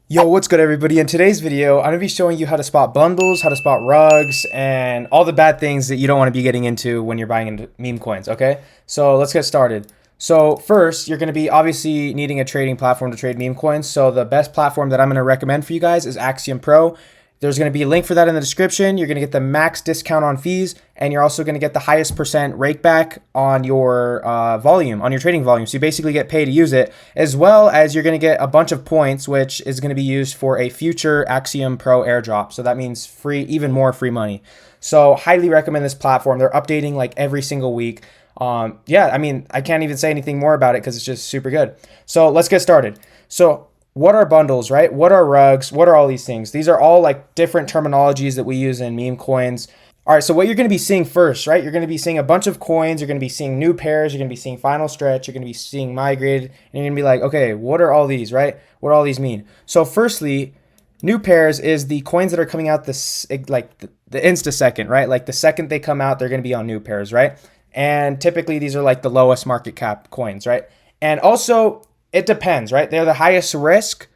Yo, what's good everybody? In today's video, I'm going to be showing you how to spot bundles, how to spot rugs, and all the bad things that you don't want to be getting into when you're buying into meme coins, okay? So let's get started. So first, you're going to be obviously needing a trading platform to trade meme coins. So the best platform that I'm going to recommend for you guys is Axiom Pro. There's going to be a link for that in the description. You're going to get the max discount on fees, and you're also going to get the highest percent rake back on your volume, on your trading volume. So you basically get paid to use it, as well as you're going to get a bunch of points, which is going to be used for a future Axiom Pro airdrop. So that means free, even more free money. So highly recommend this platform. They're updating like every single week. Yeah, I mean, I can't even say anything more about it because it's just super good. So let's get started. So what are bundles, right? What are rugs? What are all these things? These are all like different terminologies that we use in meme coins. All right, so what you're going to be seeing first, right? You're going to be seeing a bunch of coins. You're going to be seeing new pairs. You're going to be seeing final stretch. You're going to be seeing migrated. And you're going to be like, okay, what are all these, right? What do all these mean? So firstly, new pairs is the coins that are coming out this like the insta second, right? Like the second they come out, they're going to be on new pairs, right? And typically these are like the lowest market cap coins, right? And also it depends, right? They're the highest risk,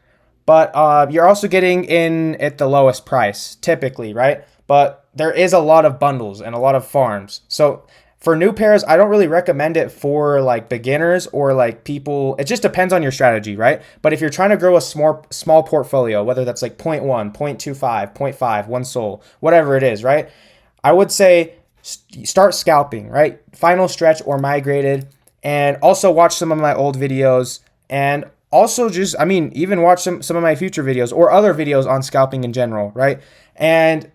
but you're also getting in at the lowest price typically, right? But there is a lot of bundles and a lot of farms. So for new pairs, I don't really recommend it for like beginners or like people. It just depends on your strategy, right? But if you're trying to grow a small portfolio, whether that's like 0.1, 0.25, 0.5, one soul, whatever it is, right? I would say start scalping, right? Final stretch or migrated, and also watch some of my old videos, and also just, I mean, even watch some of my future videos or other videos on scalping in general, right? And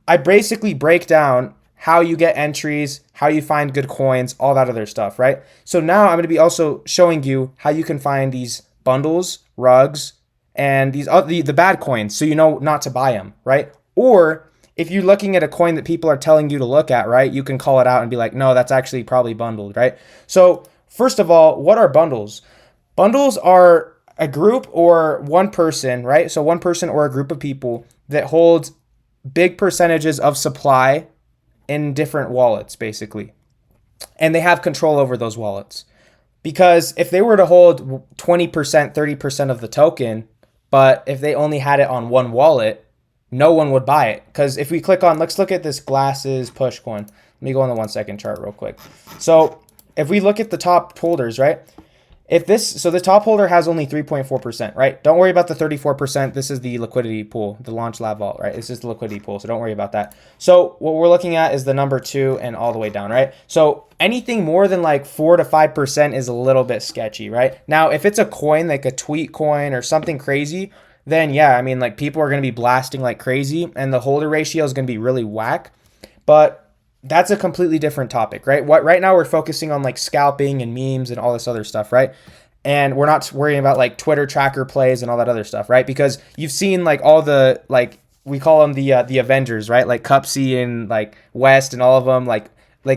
I basically break down how you get entries, how you find good coins, all that other stuff, right? So now I'm going to be also showing you how you can find these bundles, rugs, and these the bad coins, so you know not to buy them, right? Or if you're looking at a coin that people are telling you to look at, right, you can call it out and be like, no, that's actually probably bundled, right? So first of all, what are bundles? Bundles are a group or one person, right? So one person or a group of people that holds big percentages of supply in different wallets, basically. And they have control over those wallets. Because if they were to hold 20%, 30% of the token, but if they only had it on one wallet, no one would buy it. Because if we click on, let's look at this glasses push coin. Let me go on the 1 second chart real quick. So if we look at the top holders, right? So the top holder has only 3.4%, right? Don't worry about the 34%. This is the liquidity pool, the launch lab vault, right? This is the liquidity pool, so don't worry about that. So what we're looking at is the number 2 and all the way down, right? So anything more than like 4 to 5% is a little bit sketchy, right? Now, if it's a coin, like a tweet coin or something crazy, then yeah, I mean, like people are going to be blasting like crazy and the holder ratio is going to be really whack. But that's a completely different topic, right? Right now we're focusing on like scalping and memes and all this other stuff, right? And we're not worrying about like Twitter tracker plays and all that other stuff, right? Because you've seen like all the, like we call them the Avengers, right? Like Cupsy and like West and all of them. Like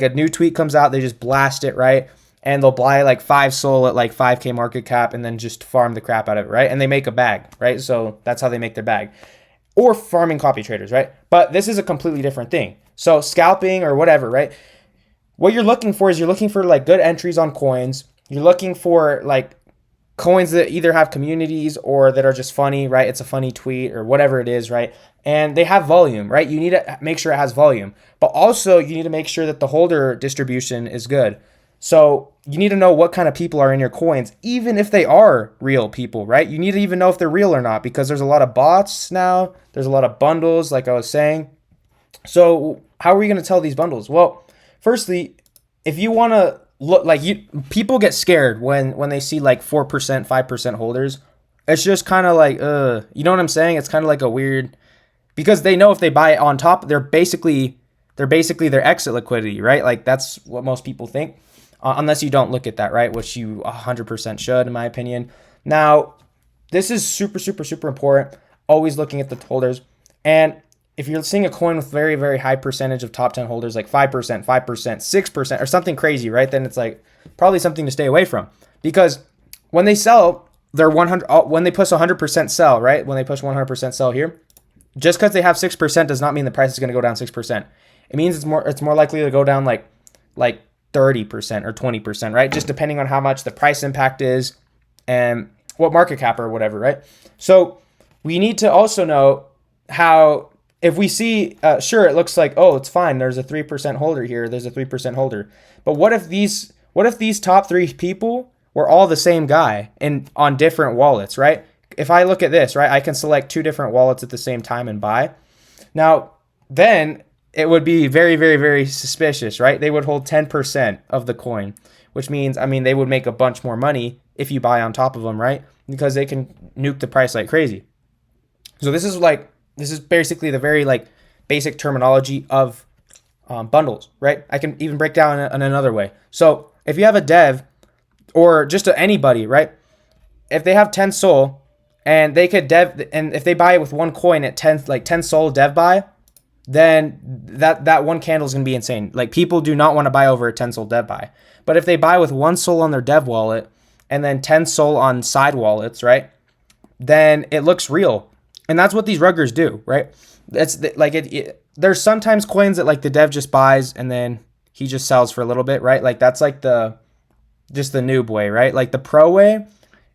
a new tweet comes out, they just blast it, right? And they'll buy like 5 soul at like 5K market cap and then just farm the crap out of it, right? And they make a bag, right? So that's how they make their bag. Or farming copy traders, right? But this is a completely different thing. So scalping or whatever, right? What you're looking for is you're looking for like good entries on coins. You're looking for like coins that either have communities or that are just funny, right? It's a funny tweet or whatever it is, right? And they have volume, right? You need to make sure it has volume, but also you need to make sure that the holder distribution is good. So you need to know what kind of people are in your coins, even if they are real people, right? You need to even know if they're real or not, because there's a lot of bots now. There's a lot of bundles, like I was saying. So how are we going to tell these bundles? Well, firstly, if you want to look like people get scared when they see like 4%, 5% holders. It's just kind of like, you know what I'm saying? It's kind of like a weird, because they know if they buy it on top, they're basically their exit liquidity, right? Like that's what most people think. Unless you don't look at that, right? Which you 100% should, in my opinion. Now, this is super, super, super important. Always looking at the holders. And if you're seeing a coin with very, very high percentage of top 10 holders, like 5%, 5%, 6%, or something crazy, right? Then it's like probably something to stay away from. Because when they sell, they're 100, when they push 100% sell, right? When they push 100% sell here, just because they have 6% does not mean the price is going to go down 6%. It means it's more likely to go down like 30% or 20%, right? Just depending on how much the price impact is and what market cap or whatever, right? So we need to also know how, if we see, sure, it looks like, oh, it's fine. There's a 3% holder here. There's a 3% holder. But what if these top 3 people were all the same guy and on different wallets, right? If I look at this, right, I can select 2 different wallets at the same time and buy. Now, then it would be very, very, very suspicious, right? They would hold 10% of the coin, which means, I mean, they would make a bunch more money if you buy on top of them, right? Because they can nuke the price like crazy. So this is basically the very like basic terminology of bundles, right? I can even break down in another way. So if you have a dev or just anybody, right? If they have 10 SOL and they could dev, and if they buy it with 1 coin at 10 SOL dev buy, then that one candle is going to be insane. Like, people do not want to buy over a 10 SOL dev buy. But if they buy with 1 SOL on their dev wallet and then 10 SOL on side wallets, right? Then it looks real. And that's what these ruggers do, right? It's like there's sometimes coins that like the dev just buys and then he just sells for a little bit, right? Like that's like just the noob way, right? Like the pro way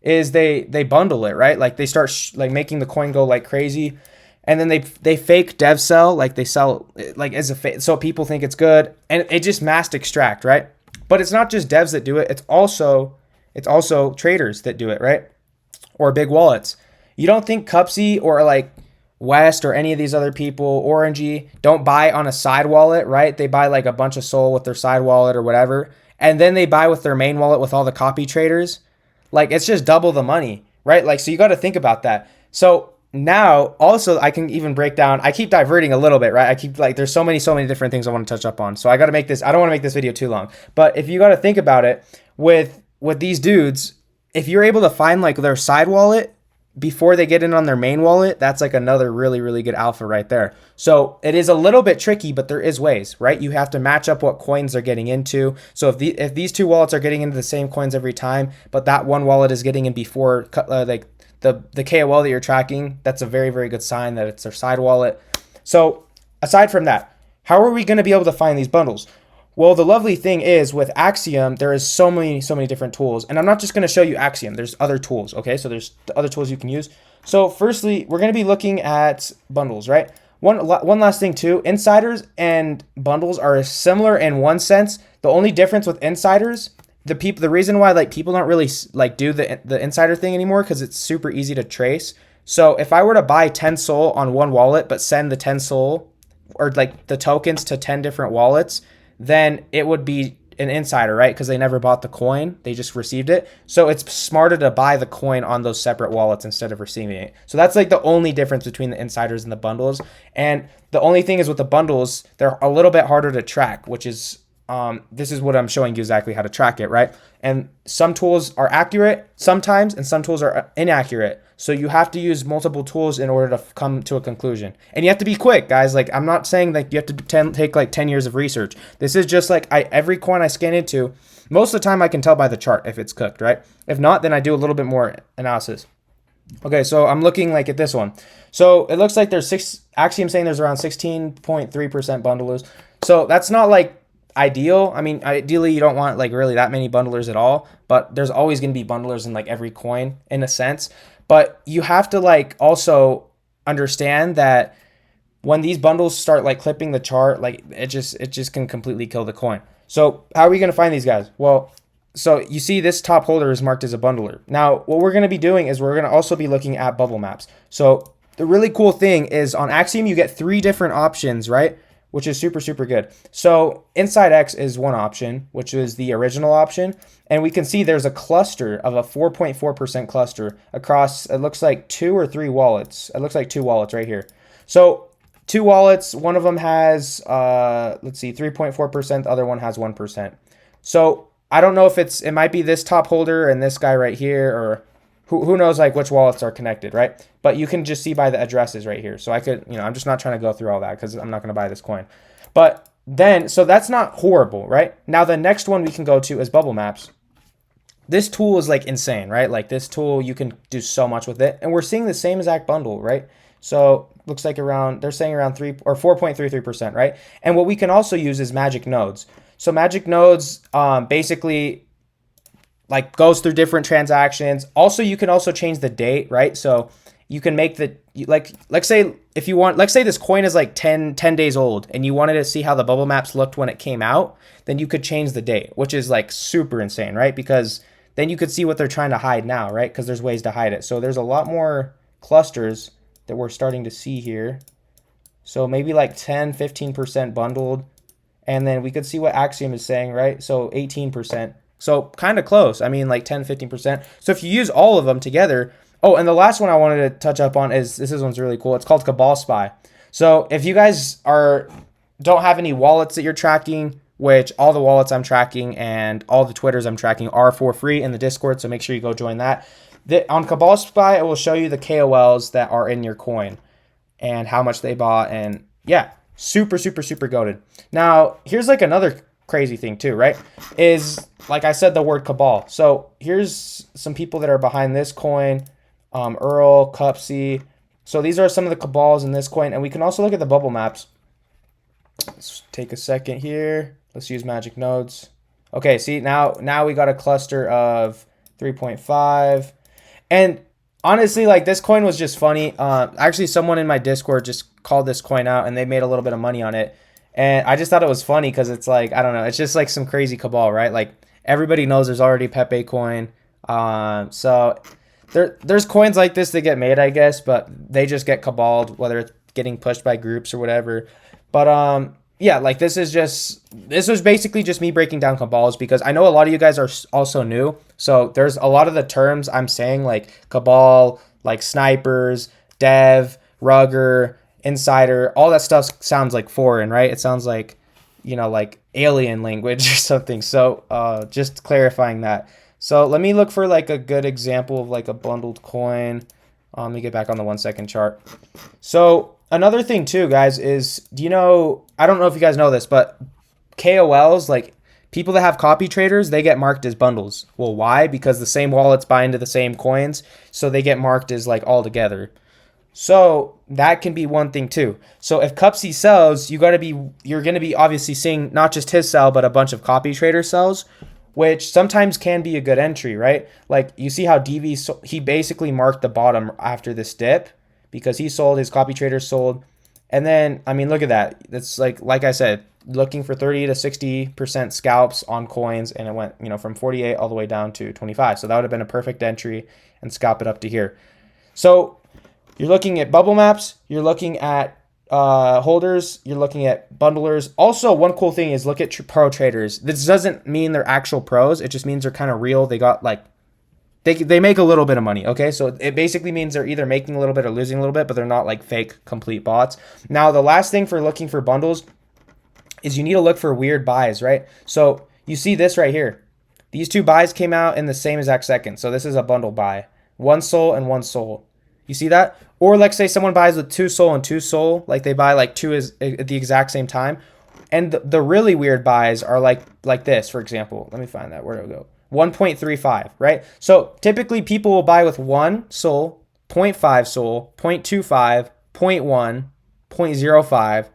is they bundle it, right? Like they start like making the coin go like crazy, and then they fake dev sell, like they sell like as a so people think it's good, and it just mass extract, right? But it's not just devs that do it; it's also traders that do it, right? Or big wallets. You don't think Cupsy or like West or any of these other people, Orangey, don't buy on a side wallet, right? They buy like a bunch of SOL with their side wallet or whatever, and then they buy with their main wallet with all the copy traders. Like, it's just double the money, right? Like, so you got to think about that. So now also I can even break down, I keep diverting a little bit, right? I keep like, there's so many different things I want to touch up on. So I got to make this, I don't want to make this video too long, but if you got to think about it with these dudes, if you're able to find like their side wallet before they get in on their main wallet, that's like another really, really good alpha right there. So it is a little bit tricky, but there is ways, right? You have to match up what coins they're getting into. So if these 2 wallets are getting into the same coins every time, but that one wallet is getting in before like the KOL that you're tracking, that's a very, very good sign that it's their side wallet. So aside from that, how are we going to be able to find these bundles? Well, the lovely thing is with Axiom, there is so many different tools. And I'm not just going to show you Axiom. There's other tools, okay? So there's the other tools you can use. So firstly, we're going to be looking at bundles, right? One last thing too, insiders and bundles are similar in one sense. The only difference with insiders, the reason why like people don't really like do the insider thing anymore, because it's super easy to trace. So if I were to buy 10 SOL on one wallet, but send the 10 SOL or like the tokens to 10 different wallets, then it would be an insider, right? Because they never bought the coin, they just received it. So it's smarter to buy the coin on those separate wallets instead of receiving it. So that's like the only difference between the insiders and the bundles. And the only thing is with the bundles, they're a little bit harder to track, which is this is what I'm showing you exactly how to track it, right? And some tools are accurate sometimes, and some tools are inaccurate. So you have to use multiple tools in order to come to a conclusion. And you have to be quick, guys. Like, I'm not saying that you have to take like 10 years of research. This is just like every coin I scan into, most of the time I can tell by the chart if it's cooked, right? If not, then I do a little bit more analysis. Okay, so I'm looking like at this one. So it looks like there's actually I'm saying there's around 16.3% bundlers. So that's not like ideal. I mean, ideally you don't want like really that many bundlers at all, but there's always going to be bundlers in like every coin in a sense. But you have to like also understand that when these bundles start like clipping the chart, like it just can completely kill the coin. So how are we going to find these guys? Well, so you see this top holder is marked as a bundler. Now, what we're going to be doing is we're going to also be looking at bubble maps. So the really cool thing is on Axiom, you get 3 different options, right? Which is super, super good. So Inside X is one option, which is the original option. And we can see there's a cluster of a 4.4% cluster across, it looks like 2 or 3 wallets. It looks like 2 wallets right here. So 2 wallets, one of them has, let's see, 3.4%, the other one has 1%. So I don't know if it might be this top holder and this guy right here, or who knows like which wallets are connected, right? But you can just see by the addresses right here. So I could, I'm just not trying to go through all that because I'm not going to buy this coin. But then, so that's not horrible, right? Now the next one we can go to is bubble maps. This tool is like insane, right? Like this tool, you can do so much with it. And we're seeing the same exact bundle, right? So looks like they're saying around 3 or 4.33%, right? And what we can also use is magic nodes. So magic nodes basically like goes through different transactions. Also, you can also change the date, right? So you can make the, let's say if you want, let's say this coin is like 10 days old and you wanted to see how the bubble maps looked when it came out, then you could change the date, which is like super insane, right? Because then you could see what they're trying to hide now, right? Because there's ways to hide it. So there's a lot more clusters that we're starting to see here. So maybe like 10, 15% bundled. And then we could see what Axiom is saying, right? So 18%. So kind of close. I mean, like 10, 15%. So if you use all of them together. Oh, and the last one I wanted to touch up on is, this one's really cool. It's called Cabal Spy. So if you guys don't have any wallets that you're tracking, which all the wallets I'm tracking and all the Twitters I'm tracking are for free in the Discord, so make sure you go join that. On Cabal Spy, it will show you the KOLs that are in your coin and how much they bought, and yeah, super, super, super goated. Now, here's like another crazy thing too, right? Is, like I said, the word Cabal. So here's some people that are behind this coin, Earl, Cupsy. So these are some of the Cabals in this coin, and we can also look at the bubble maps. Let's take a second here. Let's use magic nodes. Okay, see, now we got a cluster of 3.5. And honestly, like, this coin was just funny. Actually, someone in my Discord just called this coin out, and they made a little bit of money on it. And I just thought it was funny because it's like, I don't know, it's just like some crazy cabal, right? Like, everybody knows there's already Pepe coin. So there's coins like this that get made, I guess, but they just get cabaled, whether it's getting pushed by groups or whatever. But yeah, like, this was basically just me breaking down cabals, because I know a lot of you guys are also new. So there's a lot of the terms I'm saying, like cabal, like snipers, dev, rugger, insider, all that stuff sounds like foreign, right? It sounds like, you know, like alien language or something. So just clarifying that. So let me look for like a good example of like a bundled coin. Let me get back on the 1 second chart. So another thing too, guys, is, do you know, I don't know if you guys know this, but KOLs, like people that have copy traders, they get marked as bundles. Well, why? Because the same wallets buy into the same coins, so they get marked as like all together. So that can be one thing too. So if Cupsy sells, you're going to be obviously seeing not just his sell, but a bunch of copy trader sells, which sometimes can be a good entry, right? Like, you see how DV, he basically marked the bottom after this dip because he sold, his copy trader sold. And then, I mean, look at that. It's like I said, looking for 30 to 60% scalps on coins, and it went, you know, from 48 all the way down to 25. So that would have been a perfect entry, and scalp it up to here. So you're looking at bubble maps, you're looking at holders, you're looking at bundlers. Also, one cool thing is look at pro traders. This doesn't mean they're actual pros. It just means they're kind of real. They got like, they make a little bit of money, okay? So it basically means they're either making a little bit or losing a little bit, but they're not like fake complete bots. Now, the last thing for looking for bundles is you need to look for weird buys, right? So you see this right here. These two buys came out in the same exact second. So this is a bundle buy. One soul and one soul. You see that? Or let's say someone buys with two soul and two soul, like they buy like two at the exact same time. And the really weird buys are like this, for example. Let me find that. Where do I go? 1.35, right? So typically people will buy with one soul, 0.5 soul, 0.25, 0.1, 0.05,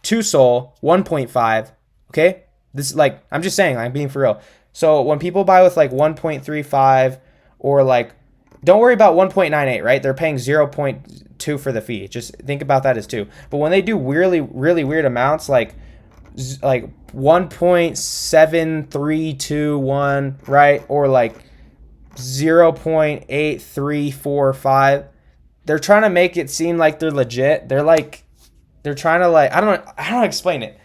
two soul, 1.5. Okay? This is like, I'm just saying, I'm being for real. So when people buy with like 1.35 or like, don't worry about 1.98, right? They're paying 0.2 for the fee. Just think about that as 2. But when they do really, really weird amounts, like 1.7321, right? Or like 0.8345, they're trying to make it seem like they're legit. They're trying to like, I don't explain it.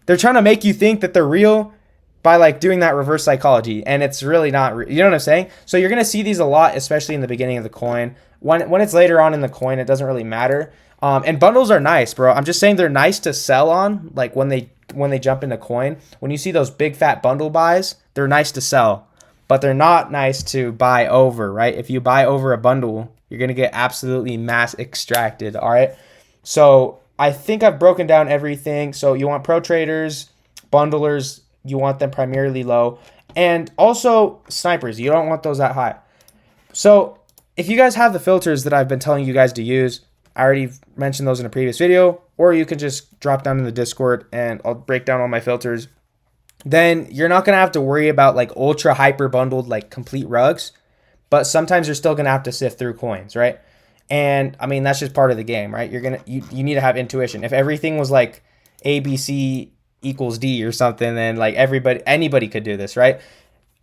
They're trying to make you think that they're real by like doing that reverse psychology, and it's really not, you know what I'm saying? So you're going to see these a lot, especially in the beginning of the coin. When it's later on in the coin, it doesn't really matter. And bundles are nice, bro. I'm just saying they're nice to sell on, like when they jump into coin. When you see those big fat bundle buys, they're nice to sell, but they're not nice to buy over, right? If you buy over a bundle, you're going to get absolutely mass extracted, all right? So I think I've broken down everything. So you want pro traders, bundlers, you want them primarily low, and also snipers. You don't want those that high. So if you guys have the filters that I've been telling you guys to use, I already mentioned those in a previous video, or you can just drop down in the Discord and I'll break down all my filters. Then you're not going to have to worry about like ultra hyper bundled like complete rugs, but sometimes you're still going to have to sift through coins, right? And I mean, that's just part of the game, right? You need to have intuition. If everything was like ABC equals D or something, then like anybody could do this, right?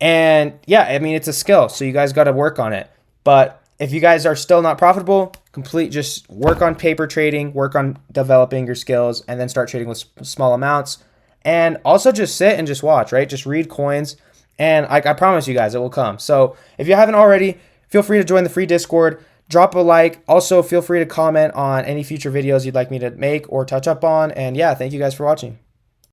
And yeah, I mean, it's a skill, so you guys got to work on it. But if you guys are still not profitable, just work on paper trading, work on developing your skills, and then start trading with small amounts. And also just sit and just watch, right? Just read coins, and I promise you guys it will come. So if you haven't already, feel free to join the free Discord. Drop a like. Also, feel free to comment on any future videos you'd like me to make or touch up on. And yeah, thank you guys for watching.